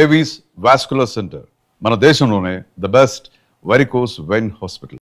Avis vascular centre మన దేశంలోనే the best varicose vein hospital.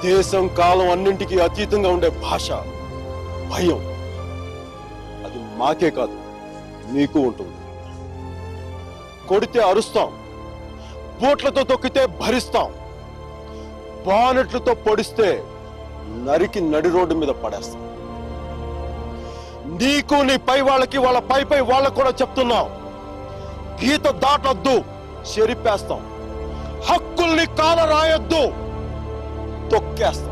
దేశం కాలం అన్నింటికీ అతీతంగా ఉండే భాష భయం. అది మాకే కాదు మీకు ఉంటుంది. కొడితే అరుస్తాం, బూట్లతో తొక్కితే భరిస్తాం, బానెట్లతో పొడిస్తే నరికి నడి రోడ్డు మీద పడేస్తాం. నీకు నీ పై వాళ్ళకి వాళ్ళ పై వాళ్ళకు కూడా చెప్తున్నాం, గీత దాటొద్దు, చెరిపేస్తాం. హక్కుల్ని కాల రాయొద్దు, తొక్కేస్తాం.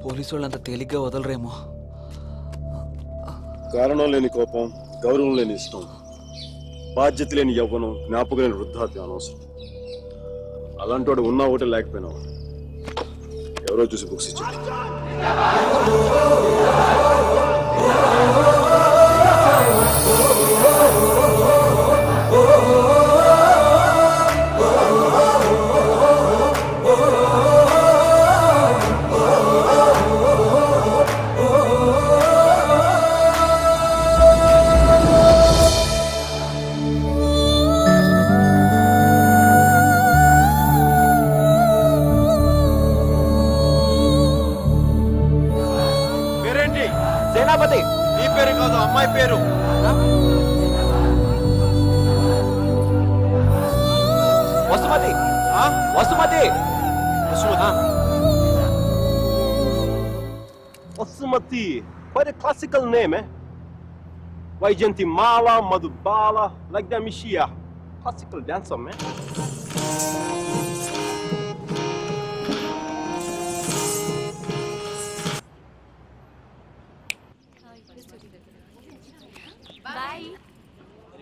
పోలీసు వాళ్ళు అంత తేలిగ్గా వదలరేమో. కారణం లేని కోపం, గౌరవం లేని ఇష్టం, బాధ్యత లేని యవ్వనం, జ్ఞాపకం లేని వృద్ధాప్యం అనవసరం. అలాంటి వాడు ఉన్నా ఒకటే లేకపోయినా ఎవరో చూసి బుక్స్ ఇచ్చారు. సేనాపతి, నీ పేరు కాదు, అమ్మాయి పేరు. Vasumathi. Vasumathi. Vasumathi quite a classical name, eh? Vaijantimala, Madhubala, like that Mishia. Classical dancer, man. Bye.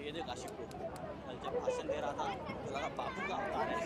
ये देख आशिक को कल जब भाषण दे रहा था तो लगा बापू का अवतार है।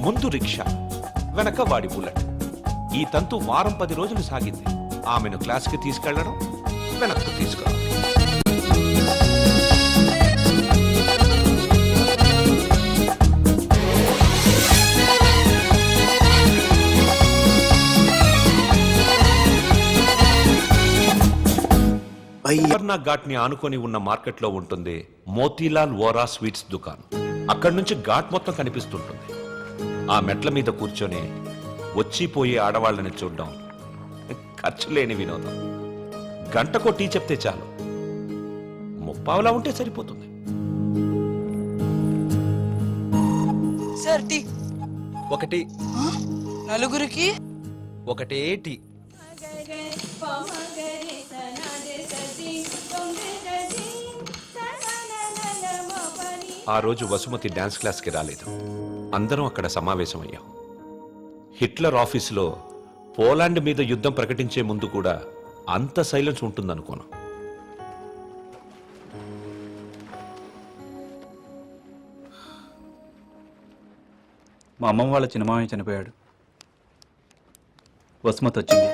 ముందు రిక్షా, వెనక వాడి బుల్లెట్. ఈ తంతు వారం 10 రోజులు సాగింది. ఆమెను క్లాస్కి తీసుకెళ్లడం, వెనక్కు తీసుకురావడం. అపర్ణ ఘాట్ ని ఆనుకొని ఉన్న మార్కెట్ లో ఉంటుంది మోతీలాల్ వోరా స్వీట్స్ దుకాణం. అక్కడి నుంచి ఘాట్ మొత్తం కనిపిస్తుంటుంది. ఆ మెట్ల మీద కూర్చొని వచ్చిపోయే ఆడవాళ్ళని చూడడం ఖర్చు లేని వినోదం. గంటకో టీ చెప్తే చాలు, ముప్పావులా ఉంటే సరిపోతుంది. సార్ టీ ఒకటి నలుగురికి ఒకటే టీ. ఆ రోజు వసుమతి డాన్స్ క్లాస్కి రాలేదు. అందరం అక్కడ సమావేశమయ్యాం. హిట్లర్ ఆఫీసులో పోలాండ్ మీద యుద్ధం ప్రకటించే ముందు కూడా అంత సైలెన్స్ ఉంటుందనుకోను. మా అమ్మమ్మ వాళ్ళ చిన్నమామయ్య చనిపోయాడు. వసుమతి వచ్చింది.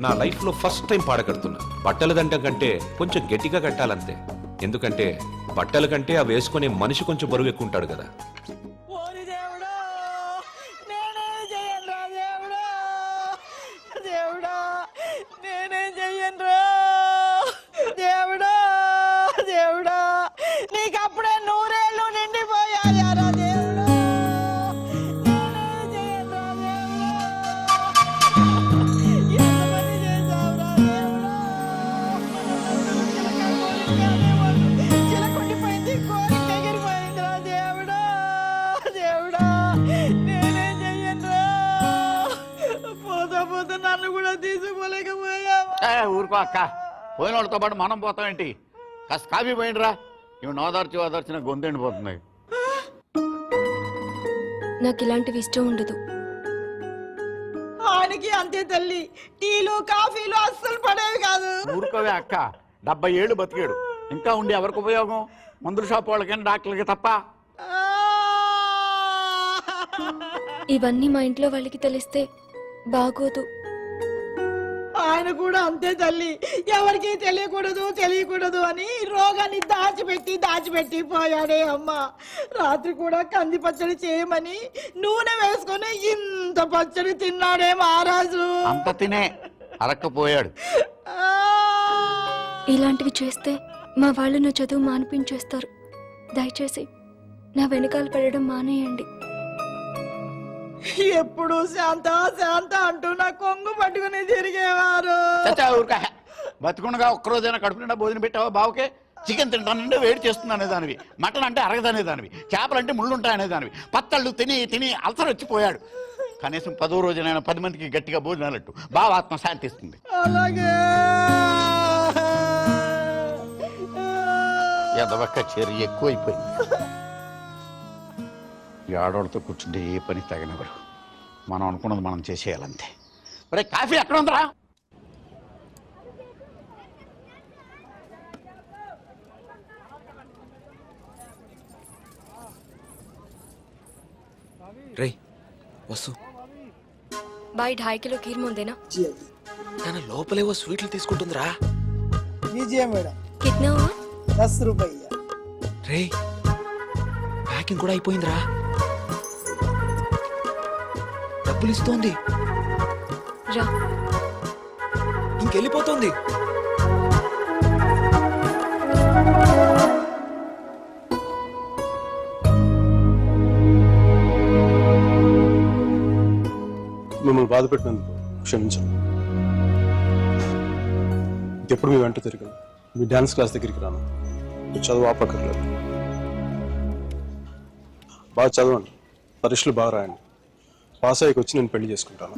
నా లైఫ్లో ఫస్ట్ టైం పాడ కడుతున్నా. బట్టల దండం కంటే కొంచెం గట్టిగా కట్టాలంతే. ఎందుకంటే బట్టల కంటే అవి వేసుకునే మనిషి కొంచెం బరువు ఎక్కువ ఉంటాడు కదా. ఓరి దేవుడా, నేనేం చెయ్యనురా దేవుడా, దేవుడా నేనేం చెయ్యనురా దేవుడా, దేవుడా నీకు అప్పుడే 100 ఏళ్ళు నిండిపోయాయారా దేవుడా, నేనేం చెయ్యనురా దేవుడా, ఎంత పని చేశావురా దేవుడా, చిలకొండిపోయింది, కోరిక ఎగిరిపోయిందిరా దేవుడా, దేవుడా నేనేం చెయ్యనురా, పోతా పోతా నన్ను కూడా తీసుకోలేకపోయావా. ఊరుకో అక్క, పోయిన వాళ్ళతో పాటు మనం పోతామేంటి? కాస్త కాఫీ పోయిండ్రా. ఇవి ఓదార్చిన గొంతెండిపోతుంది. నాకు ఇలాంటివి ఇష్టం ఉండదు. ఆయనకి అంతే తల్లి, టీలు కాఫీలు అస్సలు పడేవి కాదు. ఊరుకోవే అక్క, 70 ఏళ్ళు బతికాడు. ఇంకా ఉండి ఎవరికి ఉపయోగం? మందుల షాప్ వాళ్ళకైనా డాక్టర్లకి తప్ప. ఇవన్నీ మా ఇంట్లో వాళ్ళకి తెలిస్తే బాగోదు. ఆయన కూడా అంతే తల్లి, ఎవరికి తెలియకూడదు అని రోగాన్ని దాచిపెట్టి పోయాడే అమ్మ. రాత్రి కూడా కంది పచ్చడి చేయమని నూనె వేసుకొని ఇంత పచ్చడి తిన్నాడే మహారాజు. అంత తినే అరక్కపోయాడు. ఇలాంటివి చేస్తే మా వాళ్ళు నా చదువు మానిపించేస్తారు. దయచేసి నా వెనకాల పడడం మానేయండి. ఎప్పుడు శాంత శాంత అంటూ నా కొంగు పట్టుకుని తిరిగేవారు. ఊరుకా, బతుకుండగా ఒక్కరోజైనా కడుపు నిండా భోజనం పెట్టావా బావుకే? చికెన్ తింటానంటే వేడి చేస్తుంది అనేదానివి, మటన్ అంటే అరగదనేదానివి, చేపలంటే ముళ్ళుంటాయనేదానివి. పత్తళ్ళు తిని అల్సర్ వచ్చిపోయాడు. కనీసం 10వ రోజునైనా 10 మందికి గట్టిగా భోజనాలట్టు బావ ఆత్మ శాంతిస్తుంది. అలాగే ఎదవక్క చర్య ఎక్కువైపోయింది. ఈ ఆడవాళ్ళతో కూర్చుంటే ఏ పని తగినవాడు. మనం అనుకున్నది మనం చేసేయాలంతే. ఒరే కాఫీ ఎక్కడ ఉందరా? రే వసు, బాయ్ 2.5 కిలో ఖీర్ ముందేనా? తన లోపలేవో స్వీట్లు తీసుకుంటుందిరా. కిట్నా హువా? 10 రూపాయలు. రే ప్యాకింగ్ కూడా అయిపోయిందిరా. డబ్బులు ఇస్తోంది, రా. ఇంకెళ్ళిపోతుంది. మిమ్మల్ని బాధ పెట్టినందుకు క్షమించండి. ఇంకెప్పుడు మీ వెంట తిరగను. మీ డాన్స్ క్లాస్ దగ్గరికి రాను. మీ చదువు ఆపక్కర్లేదు. బాగా చదవండి, పరీక్షలు బాగా రాయండి. పాస్ అయ్యకి వచ్చి నేను పెళ్లి చేసుకుంటాను.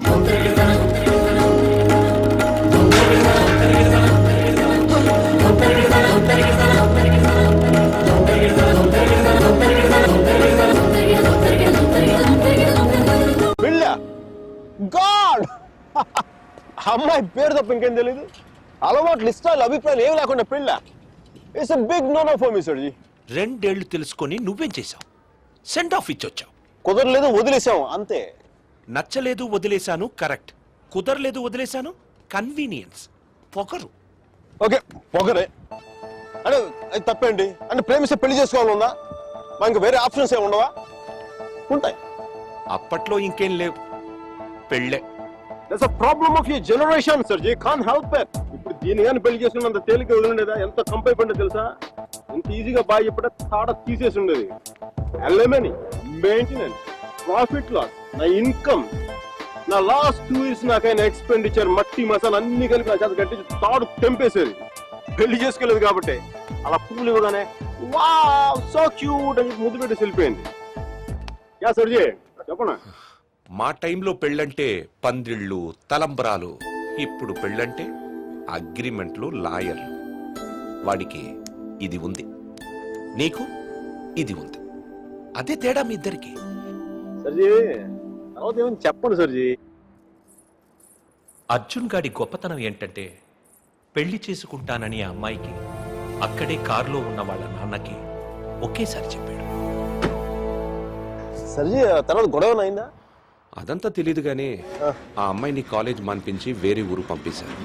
గాడ్, అమ్మాయి పేరు తప్ప ఇంకేం తెలీదు. అలవాట్లు, ఇష్టాలు, అభిప్రాయాలు ఏమి లేకుండా పెళ్ళ. It's a big no no for me sir ji. 2 ఏళ్లు తెలుసుకొని నువ్వేం చేశావు? సెండ్ ఆఫ్ ఇచ్చొచ్చావు. కుదరలేదు, వదిలేసాం అంతే. నచ్చలేదు, వదిలేశాను. కరెక్ట్. కుదరలేదు, వదిలేశాను. కన్వీనియన్స్, పొగరు. ఓకే, పొగరే అంటే అది తప్పండి. అంటే ప్రేమిస్తే పెళ్లి చేసుకోవాలన్నా మా ఇంకా వేరే ఆప్షన్స్ ఏమి ఉండవా? ఉంటాయి. అప్పట్లో ఇంకేం లేవు, పెళ్ళే. That's a problem of your generation sir ji. Can't help it. ఇప్పుడు దీని కానీ పెళ్లి చేసుకున్నంత తేలిక వదిలిండేదా? ఎంత కంపైపోయిందో తెలుసా? ఎంత ఈజీగా బాగా చెప్పడా తాడ తీసేసి ఉండేది. ఎల్ఎంఎని, మెయింటెనెన్స్, ప్రాఫిట్ లాస్, నా ఇన్కమ్, నా లాస్ట్ 2 years నాకైనా ఎక్స్పెండిచర్, మట్టి మసాలా అన్ని కలిపి నా చేత కట్టించి తాడు తెంపేసేది. పెళ్లి చేసుకోలేదు కాబట్టి అలా పువ్వులు ఇవ్వగానే వావ్ సో క్యూట్ అని ముద్దు పెట్టి వెళ్ళిపోయింది. యా సర్జీ చెప్పనా? మా టైంలో పెళ్ళంటే పందిళ్ళు తలంబ్రాలు, ఇప్పుడు పెళ్ళంటే అగ్రిమెంట్లు లాయర్లు. వాడికి ఇది ఉంది, నీకు ఇది ఉంది, అదే తేడా మీ ఇద్దరికి. సర్జీ తర్వాత ఏమైనా చెప్పండి సర్జీ. అర్జున్ గాడి గొప్పతనం ఏంటంటే పెళ్లి చేసుకుంటానని ఆ అమ్మాయికి అక్కడే కారులో ఉన్న వాళ్ళ నాన్నకి ఒకేసారి చెప్పాడు. సర్జీ తర్వాత గొడవ అయిందా? అదంతా తెలియదు గానీ ఆ అమ్మాయిని కాలేజ్ మాన్పించి వేరే ఊరు పంపేశారు.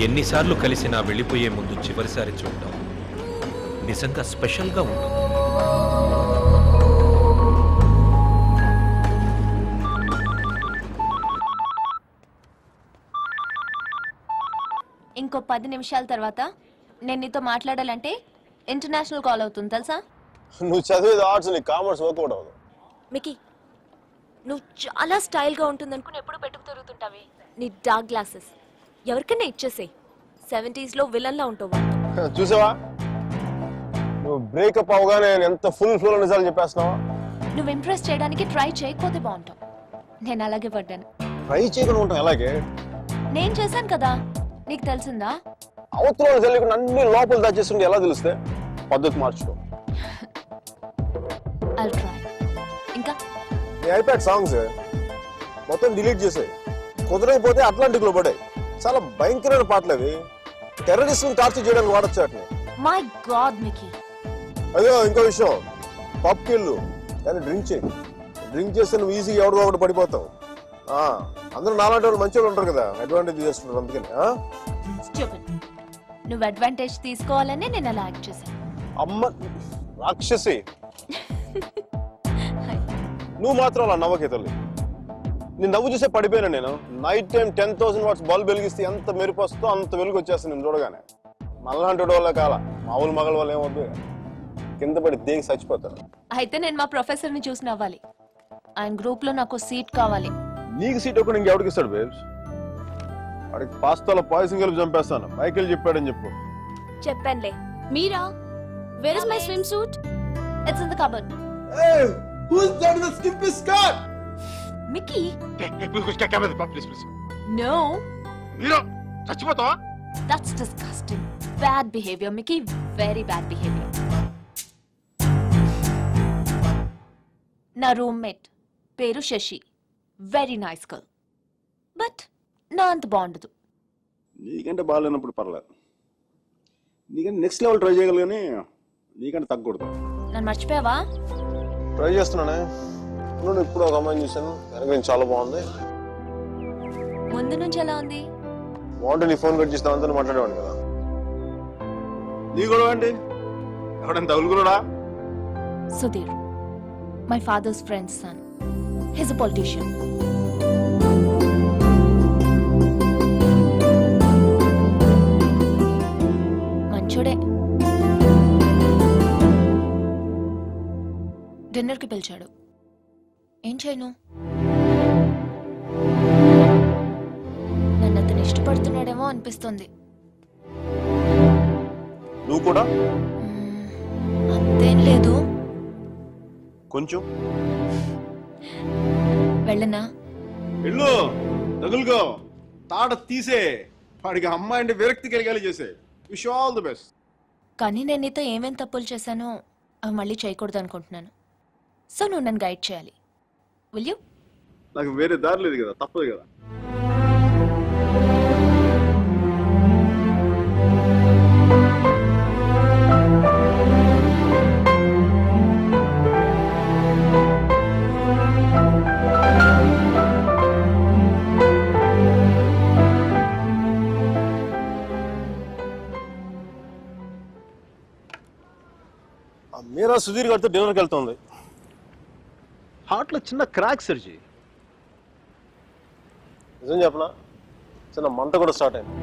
ఎన్నిసార్లు కలిసినా వెళ్ళిపోయే ముందు చివరిసారి చూడటం నిజంగా స్పెషల్గా ఉంటుంది. ఇంకో 10 నిమిషాల తర్వాత నేను నీతో మాట్లాడాలంటే ఇంటర్నేషనల్ కాల్ అవుతుంది తెలుసా? నువ్వు చదివేది ఆర్ట్స్, నీ కామర్స్ వర్కౌట్ అవ్వదు. మికీ, నువ్వు చాలా స్టైల్గా ఉంటుందనుకుని ఎప్పుడు పెట్టుకు తిరుగుతుంటావే నీ డార్క్ గ్లాసెస్ ఎవరికైనా ఇచ్చేసేయ్. 70s లో విలన్లా ఉంటావు. చూసావా నువ్వు బ్రేకప్ అవగానే ఎంత ఫుల్ ఫ్లో నిజాలు చెప్పేస్తున్నావా? నువ్వు ఇంప్రెస్ చేయడానికి ట్రై చేయకపోతే బాగుంటావు. నేను అలాగే పడ్డాను. ట్రై చేయకుండా ఉంటాం అలాగే. నేను చేశాను కదా, నీకు తెలిసిందా? అవతల తెలియకుండా అన్ని లోపల దాచేస్తుంటే ఎలా తెలుస్తే? పద్ధతి మార్చుకో. I'll try. ఇంకా నీ ఐప్యాడ్ సాంగ్స్ మొత్తం డిలీట్ చేసాయి. కుదరకపోతే అట్లాంటిక్ లో పడాయి. చాలా భయంకరమైన పాటలు అవి. టెర్రరిస్ట్ టార్చర్ చేయడానికి వాడచ్చు వాటిని. My God Mickey. అయ్యో ఇంకో విషయం, పబ్కి వెళ్ళు కానీ డ్రింక్ చేయి. డ్రింక్ చేస్తే నువ్వు ఈజీగా ఎవడో ఒకటి పడిపోతావు. అందరూ నాలాంటి వాళ్ళు మంచి వాళ్ళు ఉంటారు కదా, అడ్వాంటేజ్ చేస్తుంటారు. అందుకని Stupid. నువ్వు అడ్వాంటేజ్ తీసుకోవాలనే నేను అలా యాక్ట్ చేశాను. అమ్మ రాక్షసి, నువ్వు మాత్రం అలా నవ్వకే తల్లి. నేను నవ్వు చూసే పడిపోయినా. నేను నైట్ టైం 10,000 వాట్స్ బల్బ్ వెలిగిస్తే ఎంత మెరుపు వస్తుందో అంత వెలుగు వచ్చేస్తుంది నేను చూడగానే. మళ్ళాంటి వాళ్ళ కాల మామూలు మగల వాళ్ళు ఏమవుద్దు, కింద పడి దేనికి చచ్చిపోతారు. అయితే నేను మా ప్రొఫెసర్ ని చూసి నవ్వాలి. ఆయన గ్రూప్ లో నాకు సీట్ కావాలి. నీకు సీట్ ఒకటి ఇంకెవడికి ఇస్తాడు బేబ్స్? వాడికి పాస్తాలో పాయసం కలిపి చంపేస్తాను. మైకేల్ చెప్పాడని చెప్పు. చెప్పానులే. మీరా? Where is my swimsuit? It's in the cupboard. Who's that in the skimpy skirt? Mickey. Please. No. Hero, చచ్చిపోతావా? That's disgusting. Bad behavior, Mickey. Very bad behavior. నా రూమ్మేట్ పేరు Shashi. Very nice girl. But నా అంత బాగుండదు. నీకంటే బాగాలేనప్పుడు పర్లేదు. నీకంటే నెక్స్ట్ లెవెల్ ట్రై చేయగలరు కానీ నీకంటే తగ్గకూడదు. నన్ను మర్చిపోయావా? ట్రై చేస్తున్నానే. నువ్వు ఇప్పుడు ఒక అమ్మాయిని చూశాను, వెనక చాలా బాగుంది. ముందు నుంచి ఎలా ఉంది? బాగుంటే నీ ఫోన్ కట్ చేసిన అంతా మాట్లాడేవాడు కదా. నీ గొడవ ఏంటి? ఎవడైనా తగులుకున్నాడా? Sudhir, my father's friend's son. His a politician. మంచోడే. డిన్నర్కి పిలిచాడు. ఏం చేయను? నన్ను అతను ఇష్టపడుతున్నాడేమో అనిపిస్తుంది. నువ్వు కూడా అంతేం లేదు. కొంచెం వెళ్ళనా? వెళ్ళు, తగులుకో, తాట తీసే. వాడికి అమ్మాయి అంటే విరక్తి కలిగేలా చేసే. Wish all the best. కానీ నేను నీతో ఏమేం తప్పులు చేశానో అవి మళ్ళీ చేయకూడదు అనుకుంటున్నాను. సో నువ్వు నన్ను గైడ్ చేయాలి. Will you? నాకు వేరే దారి లేదు కదా, తప్పదు కదా. మీరా సుధీర్ గారితో డిన్నర్కి వెళ్తుంది. హార్ట్లో చిన్న క్రాక్ సర్జీ. నిజం చెప్పనా, చిన్న మంట కూడా స్టార్ట్ అయింది.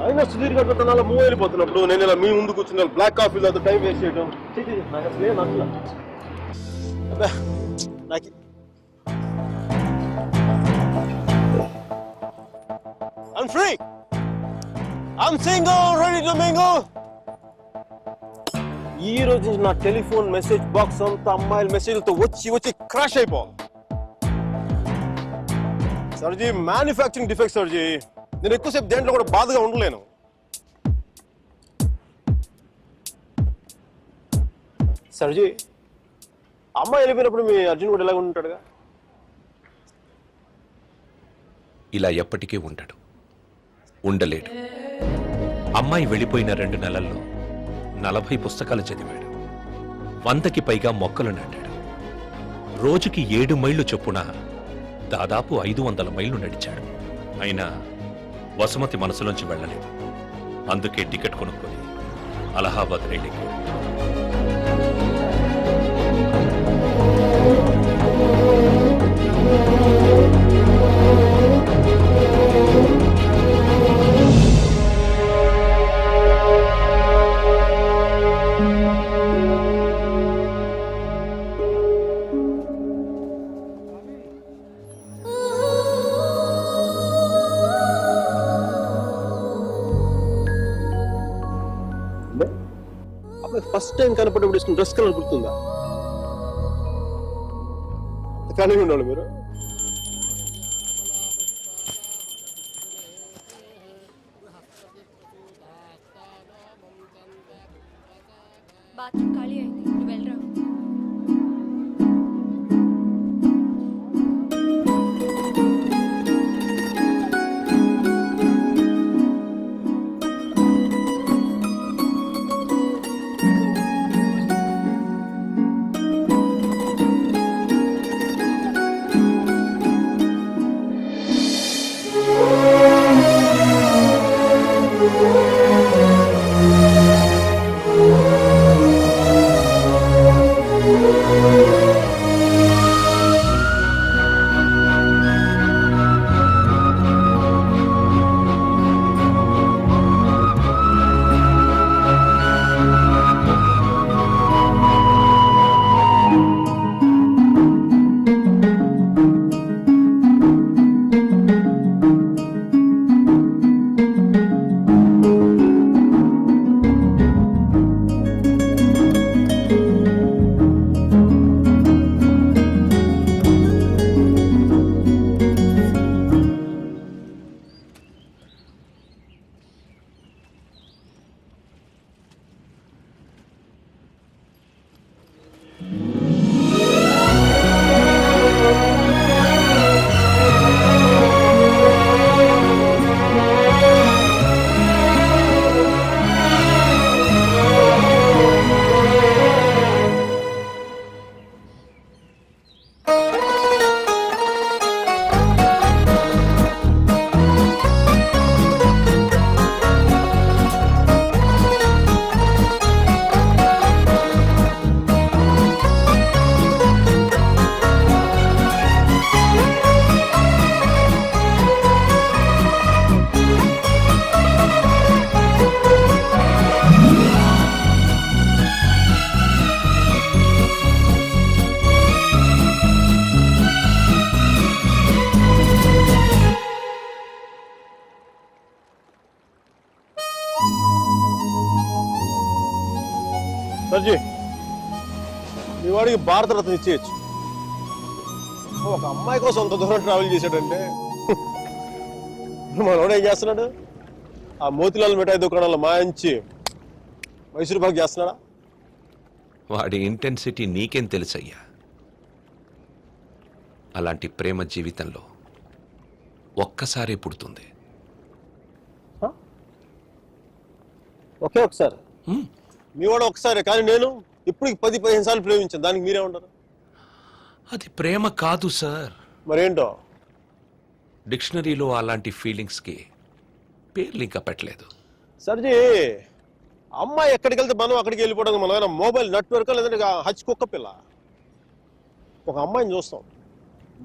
అయినా సుధీర్ గారితో తన మూవ్ వెళ్ళిపోతున్నప్పుడు నేను ఇలా మీ ముందు కూర్చున్నా బ్లాక్ కాఫీలో టైం వేస్ట్ చేయడం నాకు అసలే నచ్చల. నాకు I'm free. I'm single, ready to mingle. ఈ రోజు నుంచి నా టెలిఫోన్ మెసేజ్ బాక్స్ అంతా అమ్మాయిల మెసేజ్లతో వచ్చి క్రాష్ అయిపోవాలి. సర్జీ మ్యానుఫ్యాక్చరింగ్ డిఫెక్ట్ సర్జీ. నేను ఎక్కువసేపు దేంట్లో కూడా బాధగా ఉండలేను. సర్జీ అమ్మాయి వెళ్ళిపోయినప్పుడు మీ అర్జున్ కూడా ఎలాగ ఉంటాడుగా? ఇలా ఎప్పటికీ ఉండడు, ఉండలేడు. అమ్మాయి వెళ్ళిపోయిన 2 నెలల్లో 40 పుస్తకాలు చదివాడు, 100కి పైగా మొక్కలు నాటాడు, రోజుకి 7 మైళ్ళు చొప్పున దాదాపు 500 మైళ్ళు నడిచాడు. అయినా వసుమతి మనసులోంచి వెళ్ళలేదు. అందుకే టికెట్ కొనుక్కొని అలహాబాద్ రైలుకి ఫస్ట్ టైం కనపడేప్పుడు ఇష్టం డ్రెస్ కలర్ గుర్తుందా? కానీ ఉండాలి మీరు. బాత్రూమ్ ఖాళీ అయింది, నువ్వు వెళ్ళరా. సర్జీ మీ వాడికి భారతరత్న ఇచ్చేయచ్చు. ఒక అమ్మాయి కోసం అంత దూరం ట్రావెల్ చేశాడంటే మనోడు ఏం చేస్తున్నాడు? ఆ మోతిలాల్ మిఠాయి దుకాణంలో మాయించి మైసూర్ పాక్ చేస్తున్నాడా? వాడి ఇంటెన్సిటీ నీకేం తెలుసయ్యా? అలాంటి ప్రేమ జీవితంలో ఒక్కసారే పుడుతుంది. ఒకే ఒకసారి మీ వాడు ఒకసారి, కానీ నేను ఇప్పుడు 10-15 సార్లు ప్రేమించాను. దానికి మీరే ఉంటారు? అది ప్రేమ కాదు సార్. మరేంటో? డిక్షనరీలో అలాంటి ఫీలింగ్స్కి పేర్లు ఇంకా పెట్టలేదు. సర్జీ, అమ్మాయి ఎక్కడికి వెళ్తే మనం అక్కడికి వెళ్ళిపోవడం. మనం ఏమైనా మొబైల్ నెట్వర్క్ లేదంటే హచ్ కుక్క పిల్ల. ఒక అమ్మాయిని చూస్తాం,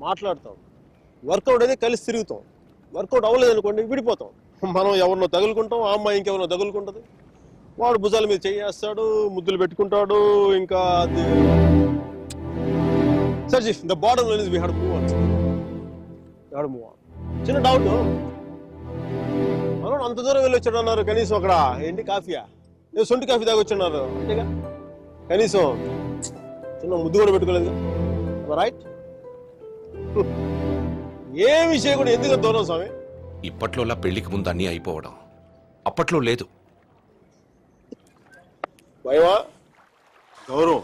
మాట్లాడతాం, వర్కౌట్ అయితే కలిసి తిరుగుతాం. వర్కౌట్ అవ్వలేదు అనుకోండి, విడిపోతాం. మనం ఎవరినో తగులుకుంటాం, ఆ అమ్మాయి ఇంకెవరినో తగులుకుంటుంది. వాడు భుజాల మీద చేయేస్తాడు, ముద్దులు పెట్టుకుంటాడు. ఇంకా అది sir ji, the bottom line is we have to move on. చిన్న డౌట్, మనం అంత దూరం వెళ్ళి వచ్చాడు అన్నారు, కనీసం అక్కడ ఏంటి కాఫీయా, నేను సొంటి కాఫీ తాగొచ్చున్నారు అంతేగా, కనీసం చిన్న ముద్దు కూడా పెట్టుకోలేదు. రైట్? ఏ విషయం కూడా ఎందుకు దూరం స్వామి? ఇప్పట్లోలా పెళ్లికి ముందు అన్నీ అయిపోవడం అప్పట్లో లేదు. భయమా, గౌరవం,